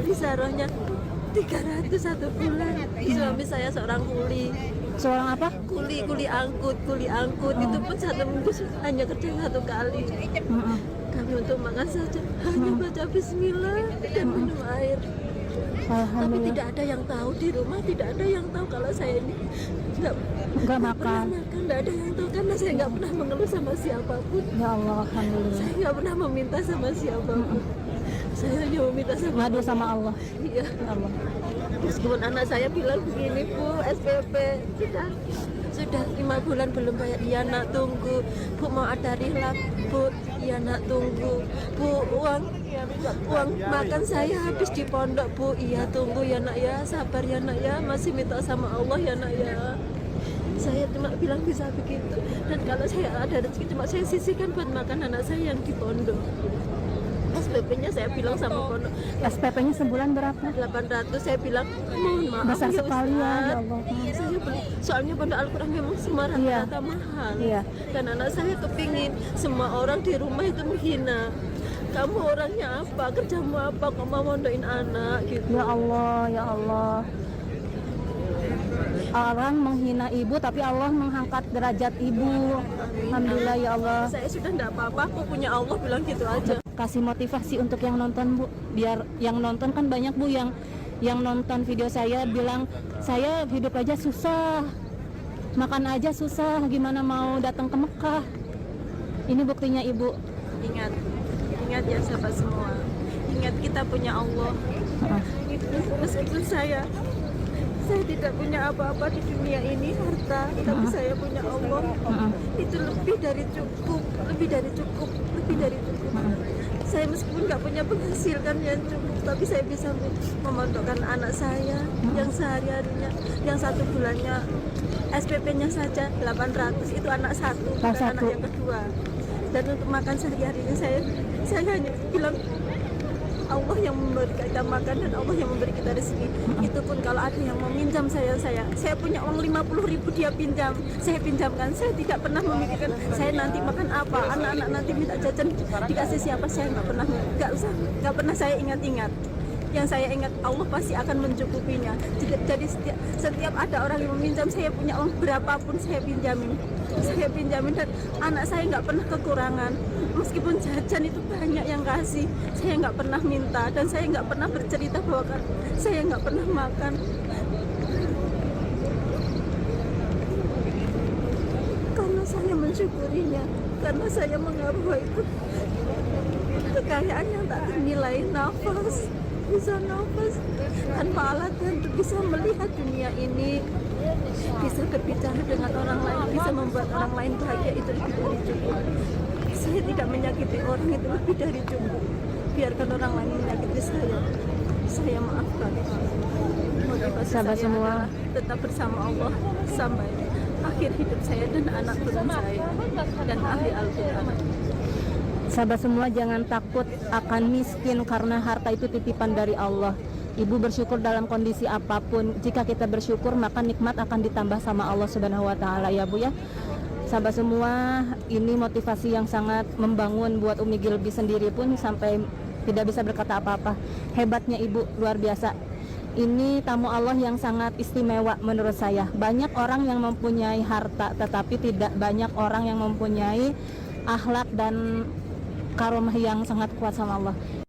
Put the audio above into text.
Isarohnya 300 satu bulan. Suami saya seorang kuli. Seorang apa? Kuli angkut. Itu pun satu minggu hanya kerja 1 kali. Kami untuk makan saja hanya baca bismillah dan minum air. Tapi tidak ada yang tahu di rumah, tidak ada yang tahu kalau saya ini nggak makan. Nggak ada yang tahu karena saya nggak pernah mengeluh sama siapapun. Ya Allah, alhamdulillah. Saya nggak pernah meminta sama siapapun. Saya hanya meminta ngadu sama Allah. Iya. Ya Allah. Meskipun anak saya bilang begini, Bu, SPP sudah 5 bulan belum bayar. Iya nak, tunggu. Bu mau ada rilat, Bu. Iya nak, tunggu. Bu, uang makan saya habis di pondok, Bu. Iya tunggu ya nak ya, sabar ya nak ya, masih minta sama Allah ya nak ya. Saya cuma bilang bisa begitu. Dan kalau saya ada rezeki cuma saya sisihkan buat makan anak saya yang di pondok. SPP-nya saya bilang sama pondok. SPP-nya sebulan berapa? 800. Saya bilang mohon maaf besar ya sekali ya, ya Allah. Saya soalnya pondok Al-Quran memang semua rata-rata mahal. Iya. Dan anak saya kepingin semua orang di rumah itu menghina. Kamu orangnya apa? Kerjamu apa? Kok mau mondokin anak gitu? Ya Allah, ya Allah. Orang menghina ibu tapi Allah mengangkat derajat ibu. Alhamdulillah ya Allah. Saya sudah enggak apa-apa, aku punya Allah, bilang gitu aja. Kasih motivasi untuk yang nonton, Bu. Biar yang nonton kan banyak, Bu, yang nonton video saya bilang saya hidup aja susah, makan aja susah, gimana mau datang ke Mekah. Ini buktinya Ibu. Ingat ya sahabat semua. Ingat kita punya Allah. Meskipun saya tidak punya apa-apa di dunia ini, harta, tapi saya punya Allah. Itu lebih dari cukup. Saya meskipun nggak punya penghasilan yang cukup, tapi saya bisa memondokkan anak saya yang sehari-harinya, yang 1 bulannya SPP-nya saja 800, itu anak satu, bukan anak yang kedua. Dan untuk makan sehari-harinya saya hanya bilang Allah yang memberi kita makan dan Allah yang memberi kita rezeki. Itu pun kalau ada yang mau minjam saya punya uang 50.000 dia pinjam, saya pinjamkan. Saya tidak pernah memikirkan saya nanti makan apa, anak-anak nanti minta jajan dikasih siapa, saya nggak pernah saya ingat-ingat. Yang saya ingat Allah pasti akan mencukupinya. Jadi setiap ada orang yang meminjam, saya punya uang berapapun saya pinjamin dan anak saya nggak pernah kekurangan. Meskipun jajan itu banyak yang kasih, saya nggak pernah minta dan saya nggak pernah bercerita bahwa saya nggak pernah makan. Karena saya mensyukurinya, karena saya mengaku itu kekayaan yang tak ternilai. Bisa nafas tanpa alat dan bisa melihat dunia ini, bisa berbicara dengan orang lain, bisa membuat orang lain bahagia, itu lebih dari cukup. Saya tidak menyakiti orang, itu lebih dari cukup. Biarkan orang lain menyakiti saya maafkan. Motivasi Sahabat saya semua, tetap bersama Allah sampai akhir hidup saya dan anak turun saya dan ahli Al-Quran. Sahabat semua, jangan takut akan miskin karena harta itu titipan dari Allah. Ibu bersyukur dalam kondisi apapun. Jika kita bersyukur, maka nikmat akan ditambah sama Allah Subhanahu wa taala, ya Bu ya. Sahabat semua, ini motivasi yang sangat membangun buat Umi Gilby sendiri pun sampai tidak bisa berkata apa-apa. Hebatnya Ibu, luar biasa. Ini tamu Allah yang sangat istimewa menurut saya. Banyak orang yang mempunyai harta, tetapi tidak banyak orang yang mempunyai akhlak dan karomah yang sangat kuat sama Allah.